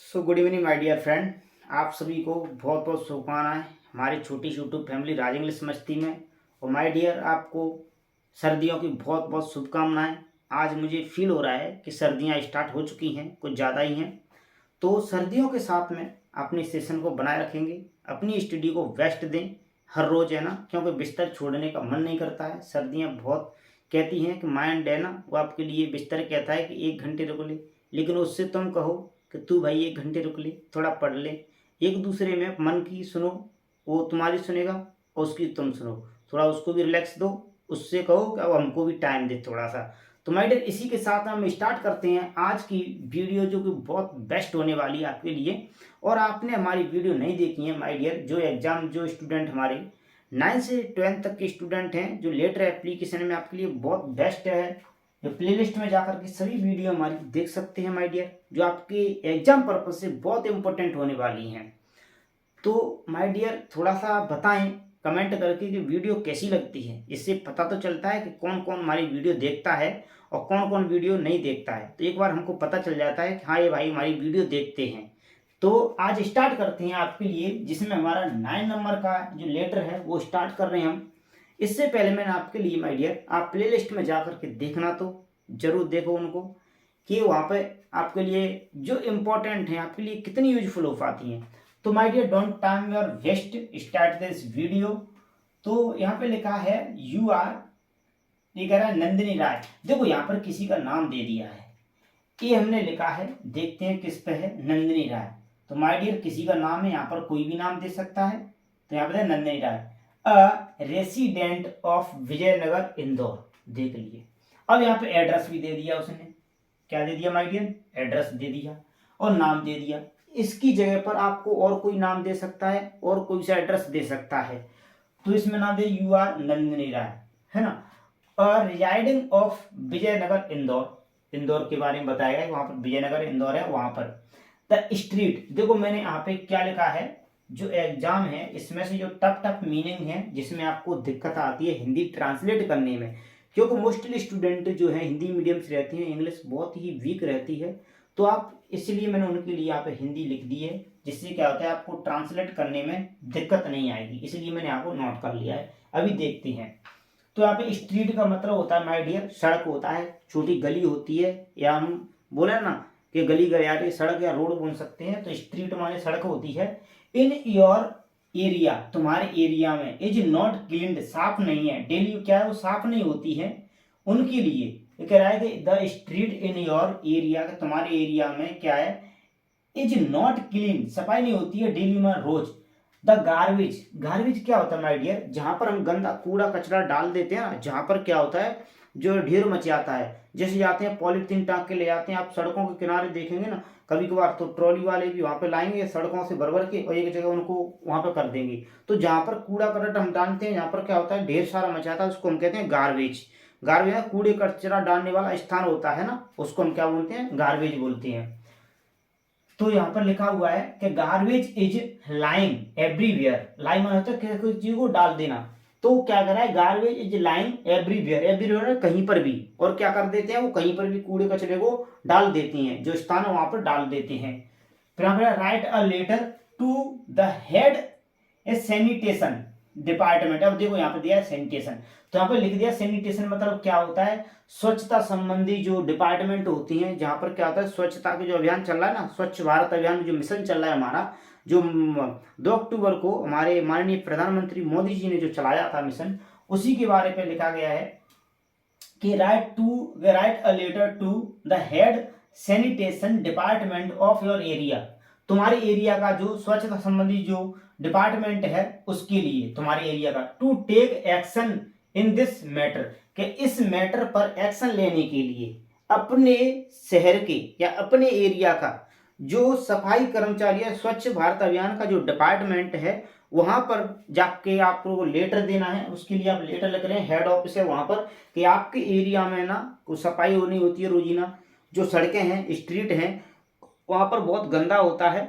Good evening my dear friend. आप सभी को बहुत बहुत शुभकामनाएं हमारी छोटी यूट्यूब फैमिली राज इंग्लिश मस्ती में। और माय डियर, आपको सर्दियों की बहुत बहुत शुभकामनाएं। आज मुझे फील हो रहा है कि सर्दियां स्टार्ट हो चुकी हैं, कुछ ज़्यादा ही हैं। तो सर्दियों के साथ में अपने सेशन को बनाए रखेंगे, अपनी स्टडी को बेस्ट दें हर रोज़, है ना, क्योंकि बिस्तर छोड़ने का मन नहीं करता है। सर्दियाँ बहुत कहती हैं कि माइंड है ना, वो आपके लिए बिस्तर कहता है कि 1 घंटे रुक ले, लेकिन उससे तुम कहो कि तू भाई 1 घंटे रुक ले, थोड़ा पढ़ ले। एक दूसरे में मन की सुनो, वो तुम्हारी सुनेगा और उसकी तुम सुनो। थोड़ा उसको भी रिलैक्स दो, उससे कहो कि अब हमको भी टाइम दे थोड़ा सा। तो माय डियर, इसी के साथ हम स्टार्ट करते हैं आज की वीडियो, जो कि बहुत बेस्ट होने वाली है आपके लिए। और आपने हमारी वीडियो नहीं देखी है माय डियर, जो स्टूडेंट हमारे 9 से 12 तक के स्टूडेंट हैं, जो लेटर एप्लीकेशन में आपके लिए बहुत बेस्ट है। जो प्लेलिस्ट में जाकर के सभी वीडियो हमारी देख सकते हैं माय डियर, जो आपके एग्जाम पर्पज से बहुत इंपॉर्टेंट होने वाली हैं। तो माय डियर, थोड़ा सा बताएं कमेंट करके कि वीडियो कैसी लगती है। इससे पता तो चलता है कि कौन कौन हमारी वीडियो देखता है और कौन कौन वीडियो नहीं देखता है। तो एक बार हमको पता चल जाता है कि हाँ, ये भाई हमारी वीडियो देखते हैं। तो आज स्टार्ट करते हैं आपके लिए, जिसमें हमारा 9 नंबर का जो लेटर है वो स्टार्ट कर रहे हैं हम। इससे पहले मैंने आपके लिए माय डियर, आप प्ले लिस्ट में जा करके देखना, तो जरूर देखो उनको कि वहाँ पे आपके लिए जो इम्पोर्टेंट है आपके लिए कितनी यूजफुल हो पाती हैं। तो my dear, don't time your waste, start this video. तो यहाँ पे लिखा है यू आर, ये कह रहा है नंदिनी राय। देखो यहाँ पर किसी का नाम दे दिया है, ये हमने लिखा है, देखते हैं किस पे है, नंदिनी राय। तो माय डियर, किसी का नाम है, यहाँ पर कोई भी नाम दे सकता है। तो यहाँ पे Nandini Rai, a resident of Vijaynagar Indore, देख लिए। अब यहाँ पे एड्रेस भी दे दिया उसने, क्या दे दिया माय डियर, एड्रेस दे दिया और नाम दे दिया। इसकी जगह पर आपको और कोई नाम दे सकता है और कोई सा एड्रेस दे सकता है। तो इसमें नाम दे यू आर नंदिनी राय, है ना, रिजाइडिंग ऑफ विजयनगर इंदौर। इंदौर के बारे में बताया गया, वहां पर विजयनगर इंदौर है, वहां पर। द स्ट्रीट, देखो मैंने यहाँ पे क्या लिखा है, जो एग्जाम है इसमें से जो टफ टफ मीनिंग है, जिसमें आपको दिक्कत आती है हिंदी ट्रांसलेट करने में, क्योंकि मोस्टली स्टूडेंट जो है हिंदी मीडियम से रहती हैं, इंग्लिश बहुत ही वीक रहती है। तो आप, इसलिए मैंने उनके लिए यहाँ पे हिंदी लिख दी है, जिससे क्या होता है आपको ट्रांसलेट करने में दिक्कत नहीं आएगी, इसलिए मैंने आपको नोट कर लिया है। अभी देखते हैं। तो यहाँ पे स्ट्रीट का मतलब होता है माय डियर, सड़क होता है, छोटी गली होती है, या हम बोले ना कि गली गलियारे सड़क या रोड बोल सकते हैं। तो स्ट्रीट माने सड़क होती है। इन योर एरिया, तुम्हारे एरिया में, इज नॉट क्लीन्ड, साफ नहीं है, डेली क्या है वो साफ नहीं होती है उनके लिए। ये कह रहा है कि the street in your area, तुम्हारे एरिया में क्या है, इज नॉट क्लीन, सफाई नहीं होती है डेली में, रोज। द गार्बेज, गार्बेज क्या होता है माय डियर, जहां पर हम गंदा कूड़ा कचरा डाल देते हैं ना, जहां पर क्या होता है जो ढेर मच जाता है, जैसे जाते हैं पॉलीथीन टांग के ले जाते हैं, आप सड़कों के किनारे देखेंगे ना कभी कभार, तो ट्रॉली वाले भी वहां पे लाएंगे सड़कों से भर भर के और एक जगह उनको वहां पर कर देंगे। तो जहां पर कूड़ा करकट हम डालते हैं, जहां पर क्या होता है ढेर सारा मचाता है, उसको हम कहते हैं गार्बेज। गार्बेज है कूड़े कचरा डालने वाला स्थान होता है ना, उसको हम क्या बोलते हैं, गार्बेज बोलते हैं। तो यहाँ पर लिखा हुआ है कि garbage is lying everywhere, lying मतलब होता है किसी चीज को डाल देना। तो क्या कर रहा है, garbage is lying everywhere, everywhere कहीं पर भी, और क्या कर देते हैं वो कहीं पर भी कूड़े कचरे को डाल देते हैं, जो स्थान है वहां पर डाल देते हैं। फिर यहाँ पर write a letter to the head a sanitation department. अब देखो यहाँ पे दिया है सैनिटेशन, तो यहाँ पे लिख दिया सैनिटेशन मतलब क्या होता है, स्वच्छता संबंधी जो डिपार्टमेंट होती हैं, जहां पर क्या होता है स्वच्छता के जो अभियान चल रहा है ना, स्वच्छ भारत अभियान जो मिशन चल रहा है हमारा, जो 2 अक्टूबर को हमारे माननीय प्रधानमंत्री मोदी जी ने जो चलाया था मिशन, उसी के बारे में लिखा गया है कि write a letter to the head sanitation department of your area. तुम्हारे एरिया का जो स्वच्छता संबंधी जो डिपार्टमेंट है उसके लिए, तुम्हारे एरिया का, to take action in this matter, कि इस मैटर पर एक्शन लेने के लिए अपने शहर के या अपने एरिया का जो सफाई कर्मचारी है, स्वच्छ भारत अभियान का जो डिपार्टमेंट है, वहां पर जाके आपको लेटर देना है। उसके लिए आप लेटर लिख रहे हैं, हेड ऑफिस है वहां पर, कि आपके एरिया में ना कुछ सफाई होनी होती है रोजीना, जो सड़कें हैं स्ट्रीट हैं वहां पर बहुत गंदा होता है।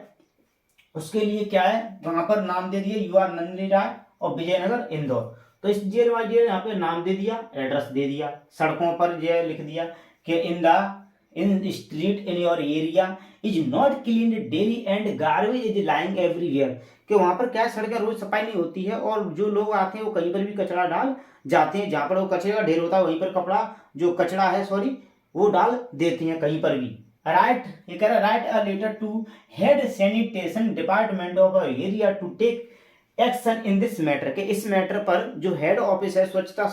उसके लिए क्या है, वहां पर नाम दे दिया यू आर नंदिनी राय और विजयनगर इंदौर। तो इस यहाँ पे नाम दे दिया, एड्रेस दे दिया, सड़कों पर ये लिख दिया कि in the in street in your area is not clean daily and garbage is lying everywhere, कि वहां पर क्या सड़कें रोज सफाई नहीं होती है और जो लोग आते हैं वो कहीं पर भी कचरा डाल जाते हैं, जहां पर वो कचरे का ढेर होता है वहीं पर कपड़ा जो कचरा है सॉरी वो डाल देते हैं कहीं पर भी। राइट, ये कह रहा है write a letter to head sanitation department of a area to take action in this matter, के इस मैटर पर जो हेड ऑफिस है स्वच्छता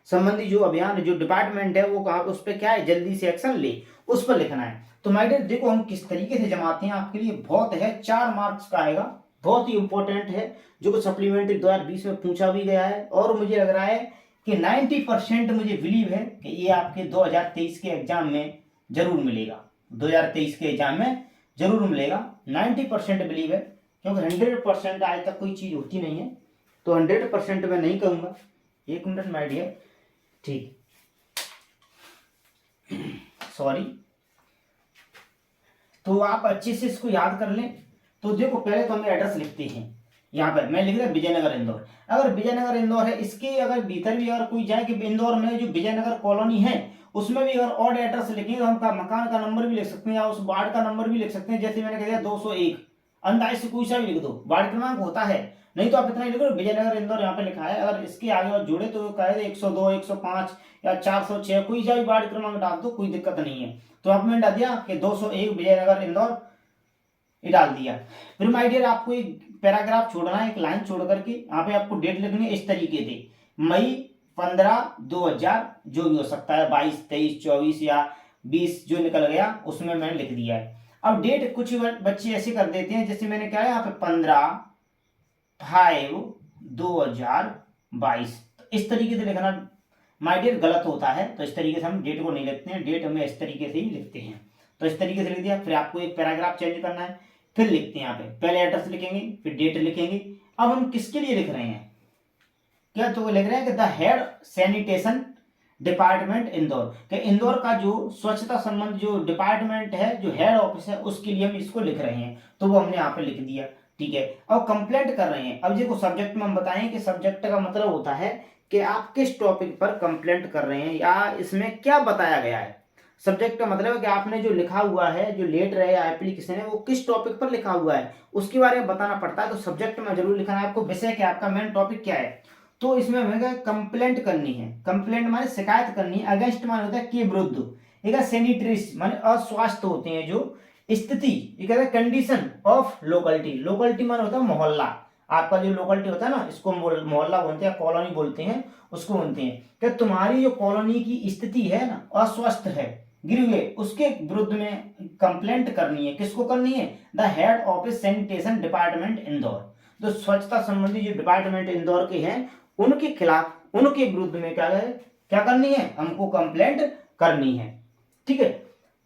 संबंधी जो अभियान जो डिपार्टमेंट है वो कहा उस पर क्या है जल्दी से एक्शन ले, उस पर लिखना है। तो माय डियर देखो हम किस तरीके से जमाते हैं आपके लिए बहुत है, 4 मार्क्स का आएगा, बहुत ही इंपॉर्टेंट है जो कि सप्लीमेंट्री 2020 में पूछा भी गया है और मुझे लग रहा है कि 90% मुझे बिलीव है कि ये आपके 2023 के एग्जाम में जरूर मिलेगा, 2023 के एग्जाम में जरूर मिलेगा, 90% बिलीव है, क्योंकि 100% आज तक कोई चीज होती नहीं है, तो 100% मैं नहीं कहूंगा। एक मिनट माय डियर, ठीक सॉरी, तो आप अच्छे से इसको याद कर लें। तो देखो पहले तो हम एड्रेस लिखते हैं, यहाँ पर मैं लिख रहा विजयनगर इंदौर, अगर विजयनगर इंदौर है इसके अगर भीतर भी अगर कोई जाए कि इंदौर में जो विजयनगर कॉलोनी है उसमें भी अगर ऑड एड्रेस लिखेंगे तो हम मकान का नंबर भी लिख सकते हैं या उस वार्ड का नंबर भी लिख सकते हैं, जैसे मैंने कह दिया 201, अंदाज से कोई सा भी लिख दो, वार्ड क्रमांक होता है, नहीं तो आप इतना ही लिखो विजयनगर इंदौर यहाँ पे लिखा है, अगर इसके आगे और जोड़े तो कहे 102 105 या 406 कोई सा भी वार्ड क्रमांक डाल दो, कोई दिक्कत नहीं है। तो आप मैंने डाल दिया कि 201 विजयनगर इंदौर, ये डाल दिया। फिर माय डियर आपको एक पैराग्राफ छोड़ना है, एक लाइन छोड़ करके यहाँ पे आपको डेट लिखनी है इस तरीके से, मई 15 2000 जो भी हो सकता है 22 23 24 या 20 जो निकल गया उसमें मैंने लिख दिया है। अब डेट कुछ बच्चे ऐसे कर देते हैं जैसे मैंने क्या है यहाँ पे 15/5/2022, तो इस तरीके से लिखना माय डियर गलत होता है, तो इस तरीके से हम डेट को नहीं लिखते हैं, डेट हमें इस तरीके से ही लिखते हैं। तो इस तरीके से लिख दिया, फिर आपको एक पैराग्राफ चेंज करना है, फिर लिखते हैं यहाँ पे पहले एड्रेस लिखेंगे फिर डेट लिखेंगे। अब हम किसके लिए लिख रहे हैं, क्या तो लिख रहे हैं कि the head sanitation department Indore, कि इंदौर का जो स्वच्छता संबंध जो डिपार्टमेंट है जो हेड ऑफिस है उसके लिए हम इसको लिख रहे हैं, तो वो हमने यहाँ पे लिख दिया, ठीक है। अब कंप्लेंट कर रहे हैं, अब देखो सब्जेक्ट में हम बताएं कि सब्जेक्ट का मतलब होता है कि आप किस टॉपिक पर कंप्लेंट कर रहे हैं या इसमें क्या बताया गया है। सब्जेक्ट का मतलब है कि आपने जो लिखा हुआ है जो लेटर है या एप्लीकेशन है वो किस टॉपिक पर लिखा हुआ है उसके बारे में बताना पड़ता है, तो सब्जेक्ट में जरूर लिखना है आपको, विषय क्या आपका मेन टॉपिक क्या है। तो इसमें हमें कंप्लेंट करनी है, कंप्लेंट माने शिकायत करनी है, अगेंस्ट माने होता है के विरुद्ध, एक सैनिटरीज माने अस्वास्थ्य होते हैं जो स्थिति, ये कहते हैं कंडीशन ऑफ लोकलिटी, लोकलिटी माने होता है मोहल्ला, आपका जो लोकलिटी होता है ना इसको मोहल्ला बोलते हैं, कॉलोनी बोलते हैं उसको बोलते हैं, कि तुम्हारी जो कॉलोनी की स्थिति है ना अस्वस्थ है गिरे हुए, उसके विरुद्ध में कंप्लेंट करनी है, किसको करनी है, the head office sanitation department Indore, जो स्वच्छता संबंधी जो डिपार्टमेंट इंदौर के हैं उनके खिलाफ उनके विरुद्ध में क्या करनी है, हमको कंप्लेंट करनी है, ठीक है।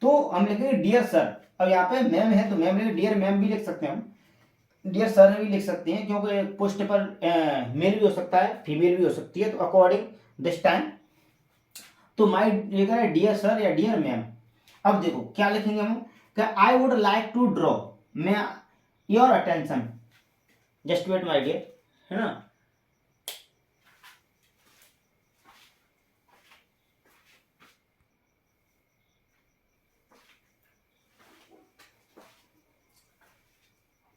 तो हम लिखेंगे डियर सर, अब यहाँ पे मैम है तो मैम लिखे, डियर मैम भी लिख सकते हैं हम, डियर सर भी लिख सकते हैं क्योंकि पोस्ट पर मेल भी हो सकता है फीमेल भी हो सकती है, तो अकॉर्डिंग दिस टाइम तो माई लिखा है डियर सर या डियर मैम। अब देखो क्या लिखेंगे हम, क्या I would like to draw मैं your attention, just wait my dear, है ना,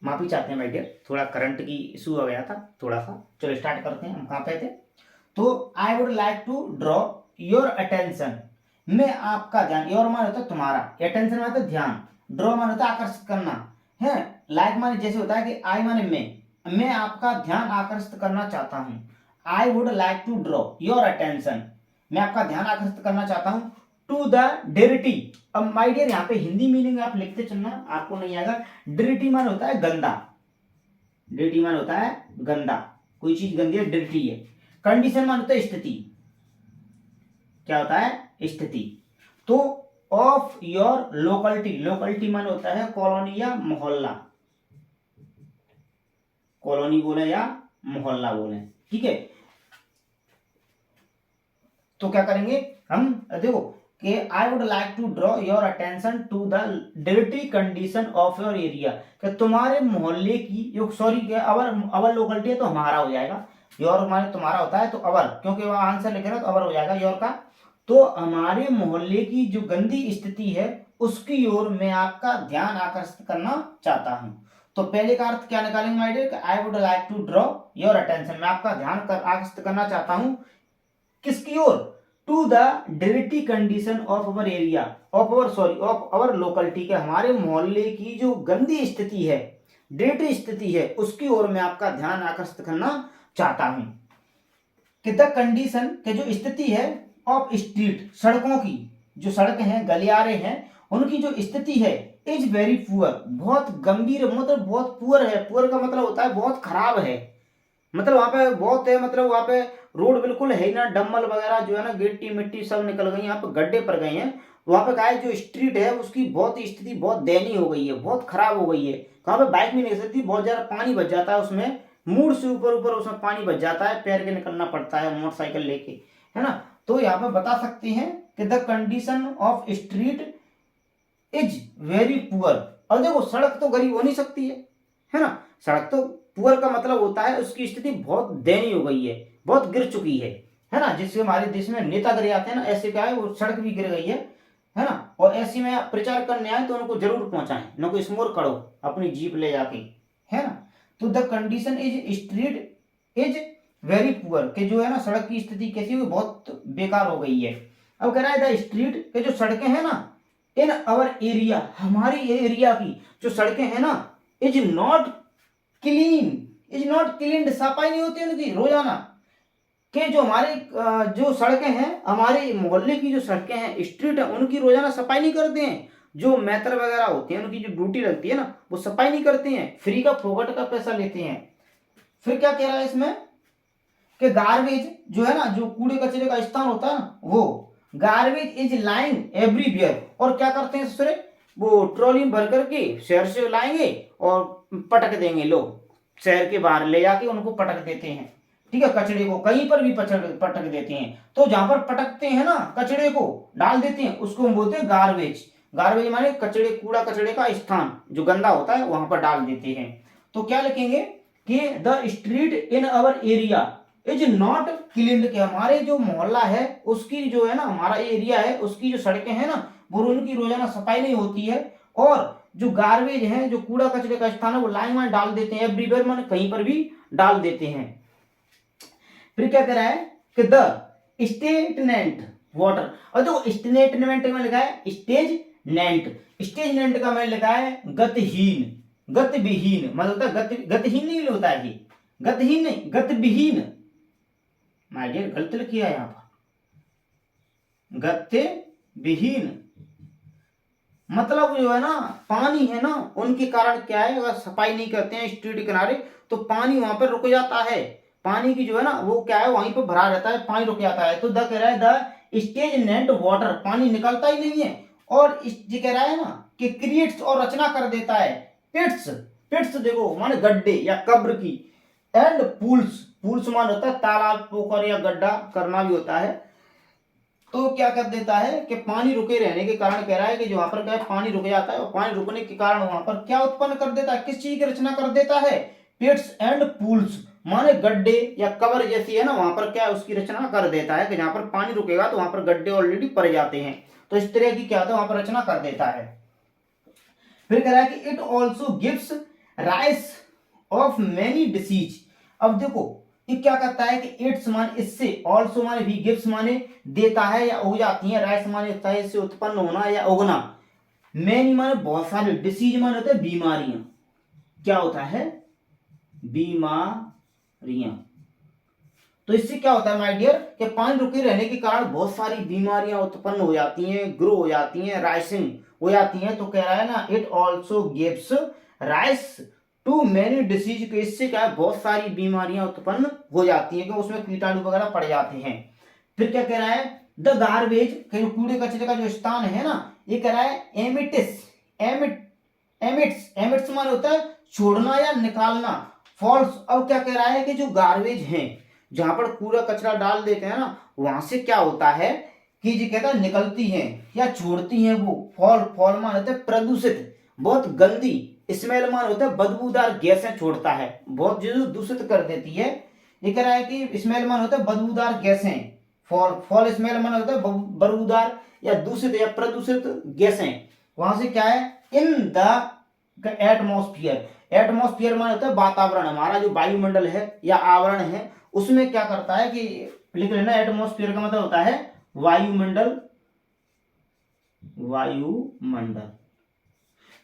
माफी चाहते हैं माय डियर, थोड़ा करंट की इशू हो गया था थोड़ा सा, चलो स्टार्ट करते हैं, हम कहाँ पे थे। तो I would like to draw your attention, मैं आपका ध्यान, योर मान होता है तुम्हारा, अटेंशन माने ध्यान, ड्रॉ मान होता है आकर्षित करना है, लाइक माने जैसे होता है कि आई माने मैं आपका ध्यान आकर्षित करना चाहता हूं, I would like to draw your attention, मैं आपका ध्यान आकर्षित करना चाहता हूं, टू द डिर्टी। अब माय डियर यहाँ पे हिंदी मीनिंग आप लिखते चलना आपको नहीं आएगा, डिर्टी मान होता है गंदा, डिर्टी मान होता है गंदा, कोई चीज गंदी है डिर्टी है, कंडीशन मान होता है स्थिति, क्या होता है स्थिति, तो ऑफ योर लोकलिटी, लोकलिटी मान होता है कॉलोनी या मोहल्ला, कॉलोनी बोले या मोहल्ला बोले, ठीक है। तो क्या करेंगे हम, देखो कि I would like to draw your attention to the dirty condition of your area, कि तुम्हारे मोहल्ले की, सॉरी अवर लोकलिटी है तो हमारा हो जाएगा, योर माने तुम्हारा होता है तो अवर, क्योंकि वह आंसर लिखे ना तो अवर हो जाएगा योर का, तो हमारे मोहल्ले की जो गंदी स्थिति है उसकी ओर मैं आपका ध्यान आकर्षित करना चाहता हूं। तो पहले का अर्थ क्या निकालेंगे my dear? I would like to draw your attention, मैं आपका ध्यान आकर्षित करना चाहता हूं किसकी ओर? To the dirty condition of our area of our locality के, हमारे मोहल्ले की जो गंदी स्थिति है, डिरेटी स्थिति है, उसकी ओर मैं आपका ध्यान आकर्षित करना चाहता हूं कि द कंडीशन के जो स्थिति है ऑफ स्ट्रीट, सड़कों की, जो सड़कें हैं, गलियारे हैं, उनकी जो स्थिति है इज वेरी पुअर, बहुत गंभीर, मतलब बहुत पुअर है। पुअर का मतलब होता है बहुत खराब है, मतलब वहां पे बहुत है, मतलब वहां पे रोड बिल्कुल है ही ना, डम्बल वगैरह जो है ना, गिट्टी मिट्टी सब निकल गई, यहाँ पे गड्ढे पड़ गए हैं। वहां पे क्या है, जो स्ट्रीट है उसकी बहुत स्थिति बहुत दयनीय हो गई है, बहुत खराब हो गई है। वहां पे बाइक भी नहीं सकती, बहुत ज्यादा पानी बच जाता है उसमें, मूड से ऊपर ऊपर उसमें पानी बच जाता है, पैर के निकलना पड़ता है मोटरसाइकिल लेके, है ना। तो यहाँ पे बता सकते हैं कि the condition of street is very poor. और देखो सड़क तो गरीब हो नहीं सकती है ना, सड़क तो, पुअर का मतलब होता है उसकी स्थिति बहुत दयनीय हो गई है, बहुत गिर चुकी है ना। जिससे हमारे देश में नेता गिर जाते हैं ना, ऐसे क्या है, वो सड़क भी गिर गई है ना। और ऐसी में प्रचार करने आए तो उनको जरूर पहुंचाएं, न कोई स्मोर करो अपनी जीप ले जाके, है ना। तो the condition is street is very poor, के जो है ना सड़क की स्थिति कैसी हुई, बहुत बेकार हो गई है। अब कह रहा है द स्ट्रीट के जो सड़कें हैं ना, इन अवर एरिया, हमारी एरिया की जो सड़कें हैं ना, इज नॉट क्लीन, सफाई नहीं होती उनकी रोजाना, के जो हमारे जो सड़कें हैं, हमारे मोहल्ले की जो सड़कें हैं, स्ट्रीट है, उनकी रोजाना सफाई नहीं करते हैं। जो मैटर वगैरह होते हैं उनकी जो ड्यूटी लगती है ना, वो सफाई नहीं करते हैं, फ्री का फोकट का पैसा लेते हैं। फिर क्या कह रहा है इसमें कि गार्बेज जो है ना, जो कूड़े कचरे का स्थान होता है ना, वो गार्बेज इज लाइंग एवरीवेयर, और क्या करते हैं दूसरे, वो ट्रॉली में भर करके शहर से लाएंगे और पटक देंगे, लोग शहर के बाहर ले जाके उनको पटक देते हैं, ठीक है, कचड़े को कहीं पर भी पटक देते हैं। तो जहां पर पटकते हैं ना, कचड़े को डाल देते हैं, उसको हम बोलते हैं गार्बेज। गार्बेज माने कचड़े, कूड़ा कचड़े का स्थान जो गंदा होता है वहां पर डाल देते हैं। तो क्या लिखेंगे कि the street in our area is not clean, के हमारे जो मोहल्ला है उसकी जो है ना, हमारा एरिया है उसकी जो सड़कें हैं ना, वो उनकी रोजाना सफाई नहीं होती है, और जो गार्बेज है, जो कूड़ा कचरे का स्थान है, वो लाइन में डाल देते हैं, एवरीवेयर माने कहीं पर भी डाल देते हैं। फिर क्या कह रहा है कि द स्टेटमेंट वाटर, और देखो स्टेटमेंट में लिखा है स्टेजमेंट, स्टेजमेंट का मैंने लिखा है गतिहीन, गतिविहीन, मतलब गतिहीन नहीं होता है, ये गतिहीन नहीं, गतिविहीन, माय डियर गलत लिखिए यहां पर, गतिविहीन मतलब जो है ना, पानी है ना, उनके कारण क्या है, अगर सफाई नहीं करते हैं स्ट्रीट किनारे तो पानी वहां पर रुक जाता है, पानी की जो है ना वो क्या है, वहीं पर भरा रहता है, पानी रुक जाता है। तो द कह रहा है द स्टेजमेंट वाटर, पानी निकलता ही नहीं है, और ये कह रहा है ना कि क्रिएट्स, और रचना कर देता है, पिट्स, पिट्स देखो माने गड्ढे या कब्र की, एंड पूल्स, पूल्स मान होता है तालाब, पोखर या गड्ढा करना भी होता है। तो क्या कर देता है कि पानी रुके रहने के कारण कह रहा है कि जो वहां पर क्या है, पानी रुक जाता है, और पानी रुकने के कारण वहां पर क्या उत्पन्न कर देता है, किस चीज की रचना कर देता है, पिट्स एंड पूल्स, माने गड्ढे या कवर जैसी है ना, वहां पर क्या है उसकी रचना कर देता है कि जहां पर पानी रुकेगा तो वहां पर गड्ढे ऑलरेडी पड़ जाते हैं, तो इस तरह की क्या होता है वहां पर रचना कर देता है। फिर कह रहा है कि it also gives rice of many disease. अब देखो ये क्या करता है कि इट्स मान इससे, ऑल्सो माने भी, गिव्स माने देता है या उग जाती है, राइस माने होता है इससे उत्पन्न होना या उगना, मेनी माने बहुत सारे, डिसीज माने होते हैं बीमारियां, क्या होता है, बीमारियां। तो इससे क्या होता है माय डियर कि पानी रुके रहने के कारण बहुत सारी बीमारियां उत्पन्न हो जाती हैं, ग्रो हो जाती हैं, राइसिंग हो जाती हैं। तो कह रहा है ना it also gives rise to many disease, के इससे क्या है बहुत सारी बीमारियां उत्पन्न हो जाती हैं, क्योंकि उसमें कीटाणु वगैरह पड़ जाते हैं। फिर क्या कह रहा है द गार्बेज के जो कूड़े कचरे का जो स्थान है ना, ये कह रहा है एमिट्स, एमिट्स मान होता है छोड़ना या निकालना, फॉल्स। अब क्या कह रहा है कि जो गार्बेज है, जहां पर कूड़ा कचरा डाल देते हैं ना, वहां से क्या होता है कि जी कहता है निकलती हैं या छोड़ती हैं वो फॉल मान होता है प्रदूषित, बहुत गंदी, स्मेल मान होता है बदबूदार गैसें छोड़ता है, बहुत जो दूषित कर देती है। ये कह रहा है कि स्मेल मान होता है बदबूदार गैसें, फॉल स्मेल माना होता है बदबूदार या दूषित या प्रदूषित गैसें, वहां से क्या है, इन द एटमॉस्फेयर। एटमॉस्फेयर माना होता है वातावरण, हमारा जो वायुमंडल है या आवरण है उसमें क्या करता है कि लिख लेना, एटमॉस्फेयर का मतलब होता है वायुमंडल। वायुमंडल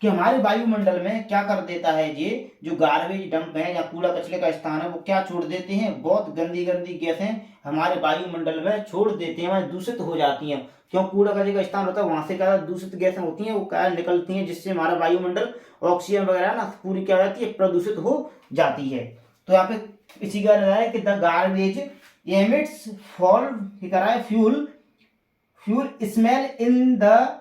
कि हमारे वायुमंडल में क्या कर देता है, ये जो गार्बेज डंप है या कूड़ा कचरे का स्थान है वो क्या छोड़ देते हैं, बहुत गंदी गंदी गैसें हमारे वायुमंडल में छोड़ देते हैं, वह दूषित हो जाती हैं। क्यों, कूड़ा कचरे का स्थान होता है, वहां से क्या दूषित गैसें होती हैं, वो क्या निकलती हैं, जिससे हमारा वायुमंडल ऑक्सीजन वगैरह ना पूरी क्या हो जाती है, प्रदूषित हो जाती है। तो यहाँ पे इसी का रहा है कि द गार्बेज एमिट्स फॉल क्या है, fuel smell in the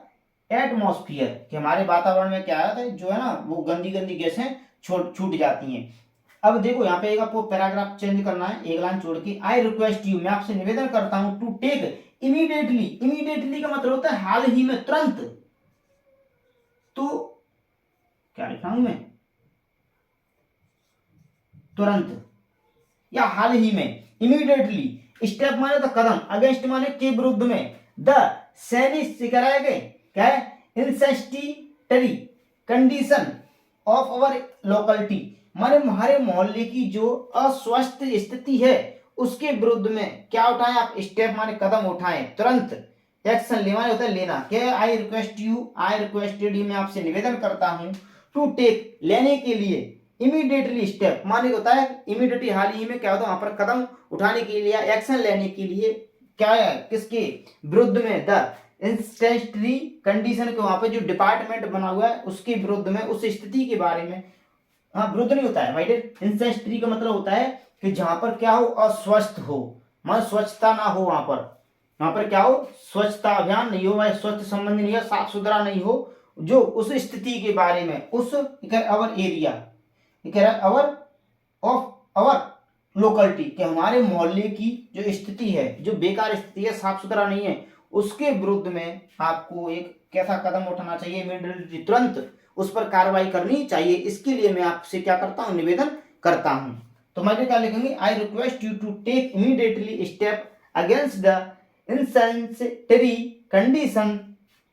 atmosphere कि हमारे वातावरण में क्या आता है, जो है ना वो गंदी गंदी गैसें छूट जाती हैं। अब देखो यहाँ पे एक आपको पैराग्राफ चेंज करना है, एक लाइन छोड़ के, आई रिक्वेस्ट यू, मैं आपसे निवेदन करता हूं, टू टेक इमीडिएटली। इमीडिएटली का मतलब होता है हाल ही में, तुरंत। तो क्या लिखा हूं मैं, तुरंत या हाल ही में, इमीडिएटली। स्टेप माने तो कदम, अगेंस्ट माने के विरुद्ध में, द सैनिक कराए गए क्या है, इंसेस्टिटरी कंडीशन ऑफ अवर लोकलिटी माने हमारे मोहल्ले की जो अस्वस्थ स्थिति है उसके विरुद्ध में क्या उठाएं आप, स्टेप माने कदम उठाएं, तुरंत एक्शन लेना होता है, लेना। क्या, आई request you, I requested you, मैं आपसे निवेदन करता हूं, टू टेक लेने के लिए, इमीडिएटली स्टेप माने होता है इमीडिएटली हाल ही में क्या होता है, वहां पर कदम उठाने के लिए, एक्शन लेने के लिए, क्या है, किसके विरुद्ध में, द इंस्टेंटरी कंडीशन के, वहां पे जो डिपार्टमेंट बना हुआ है उसके विरुद्ध में, उस स्थिति के बारे में। हाँ, विरुद्ध नहीं होता है भाई, इंसेंस्ट्री का मतलब होता है कि जहां पर क्या हो, अस्वस्थ हो, मतलब स्वच्छता ना हो, वहां पर क्या हो, स्वच्छता अभियान नहीं हो, स्वच्छ संबंध नहीं हो, साफ सुथरा नहीं हो, जो उस स्थिति के बारे में, उस अवर area, our of our locality के हमारे मोहल्ले की जो स्थिति है, जो बेकार स्थिति है, साफ सुथरा नहीं है, उसके विरुद्ध में आपको एक कैसा कदम उठाना चाहिए, इमीडिएटली, तुरंत उस पर कार्रवाई करनी चाहिए। इसके लिए मैं आपसे क्या करता हूं, निवेदन करता हूं। तो मैं क्या लिखेंगे, I request you to take immediately step against the insanitary condition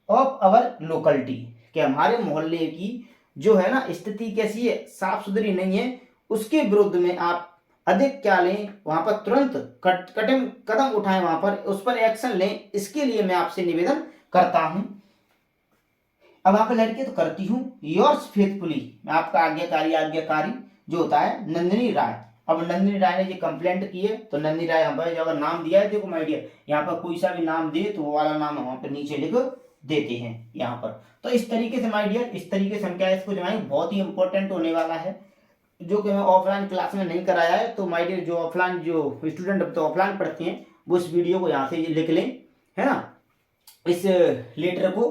of our locality कि हमारे मोहल्ले की जो है ना स्थिति कैसी है, साफ सुथरी नहीं है, उसके विरुद्ध में आप अधिक क्या लें, वहां पर तुरंत कठिन कदम उठाएं, वहां पर उस पर एक्शन लें। इसके लिए मैं आपसे निवेदन करता हूं। अब आप लड़के तो करती हूं, योर्स फेथफुली, मैं आपका आज्ञाकारी जो होता है, नंदिनी राय। अब नंदिनी राय ने ये कंप्लेंट की है, तो नंदिनी राय यहाँ पर अगर नाम दिया है, देखो माय डियर, यहाँ पर कोई सा भी नाम दे तो वो वाला नाम वहां पर नीचे लिख देते हैं यहाँ पर। तो इस तरीके से माय डियर, इस तरीके से हम क्या इसको जो बहुत ही इंपॉर्टेंट होने वाला है, जो कि मैं ऑफलाइन क्लास में नहीं कराया है। तो माय डियर जो ऑफलाइन जो स्टूडेंट तो ऑफलाइन पढ़ते हैं वो इस वीडियो को यहाँ से लिख लें, है ना, इस लेटर को।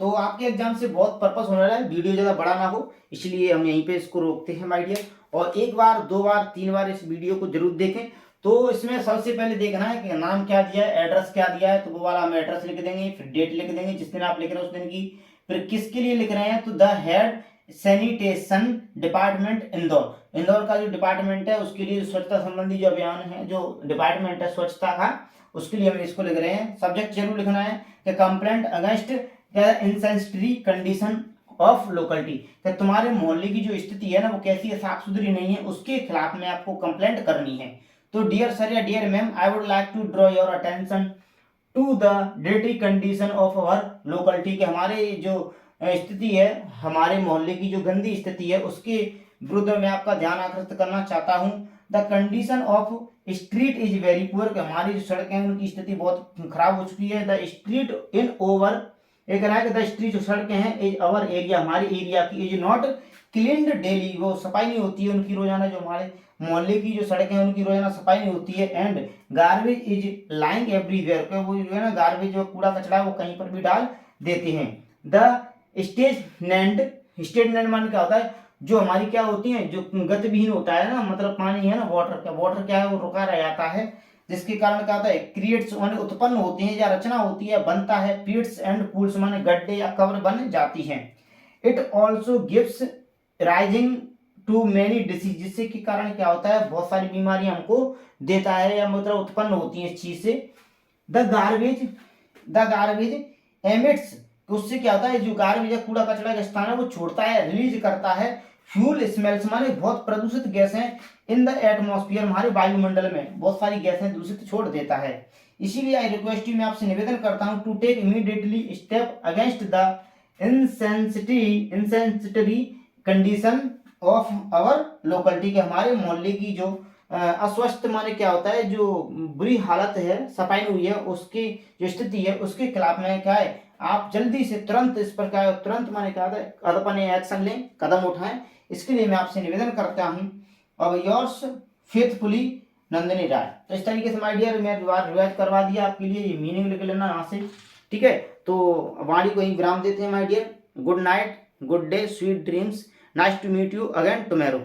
तो आपके एग्जाम से बहुत पर्पस होने वाला है, वीडियो ज़्यादा बड़ा ना हो, इसलिए हम यहीं पे इसको रोकते हैं माय डियर। और एक बार, दो बार, तीन बार इस वीडियो को जरूर देखें। तो इसमें सबसे पहले देखना है कि नाम क्या दिया है, एड्रेस क्या दिया है, तो वो वाला हम एड्रेस लिख देंगे, फिर डेट लिख देंगे जिस दिन आप लिख रहे हैं उस दिन की, फिर किसके लिए लिख रहे हैं, तो the head sanitation department Indore. Indore का जो डिपार्टमेंट है उसके लिए स्वच्छता संबंधी जो अभियान है, जो डिपार्टमेंट है स्वच्छता का, उसके लिए हम इसको लिख रहे हैं। सब्जेक्ट जरूर लिखना है कि complaint against insanitary condition of locality, कि तुम्हारे मोहल्ले की जो स्थिति है ना वो कैसी है, साफ सुथरी नहीं है, उसके खिलाफ में आपको कंप्लेंट करनी है। तो डियर सर या dear ma'am, I would like to draw your attention to the dietary condition of our locality, के हमारे जो स्थिति है, हमारे मोहल्ले की जो गंदी स्थिति है उसके विरुद्ध में आपका ध्यान आकर्षित करना चाहता हूं। The condition of street is very poor, हमारी जो सड़कें हैं उनकी स्थिति बहुत खराब हो चुकी है। द स्ट्रीट इन ओवर, एक है कि द स्ट्रीट जो सड़कें हैं इज अवर एरिया, हमारी एरिया की, इज नॉट क्लीन्ड डेली, वो सफाई नहीं होती है उनकी रोजाना, जो हमारे मोहल्ले की जो सड़कें हैं उनकी रोजाना सफाई नहीं होती है। And garbage is lying everywhere, वो जो है ना गार्बेज जो कूड़ा कचरा है वो कहीं पर भी डाल देते हैं। द स्टेटमेंट मान क्या होता है, जो हमारी क्या होती है, जो गतिविहीन होता है ना, मतलब पानी है ना, वाटर क्या है वो रुका रह जाता है, जिसके कारण क्या होता है, क्रिएट्स माने उत्पन्न होती है या रचना होती है, बनता है, पीट्स एंड पूल्स माने गड्ढे या कब्र बन जाती हैं। It also gives rising to many disease, जिससे के कारण क्या होता है, बहुत सारी बीमारियां हमको देता है या मतलब उत्पन्न होती है इस चीज से। द गार्बेज एमिट्स, उससे क्या होता है, जो गार्बेज या कूड़ा कचरा का स्थान है वो छोड़ता है, रिलीज करता है फ्यूल स्मेल्स, माने बहुत प्रदूषित गैसें इन द एटमॉस्फेयर, हमारे वायुमंडल में बहुत सारी गैसें दूषित छोड़ देता है। इसीलिए आई रिक्वेस्ट यू, मैं आपसे निवेदन करता हूं to take immediately step against the insanitary condition of our locality, के हमारे मोहल्ले की जो अस्वस्थ माने क्या होता है, जो बुरी हालत है सफाई हुई है, उसकी जो स्थिति है उसके खिलाफ में क्या है, आप जल्दी से तुरंत इस पर क्या है, तुरंत माने क्या है अपने एक्शन लें, कदम उठाएं। इसके लिए मैं आपसे निवेदन करता हूं। अब योर्स फेथफुली नंदिनी राय। तो इस तरीके से माय डियर मैं रिवाइज करवा दिया आपके लिए, ये मीनिंग लिख लेना यहाँ से, ठीक है। तो वाणी को ही विराम देते हैं my dear. Good night, good day, sweet dreams, nice to meet you again tomorrow.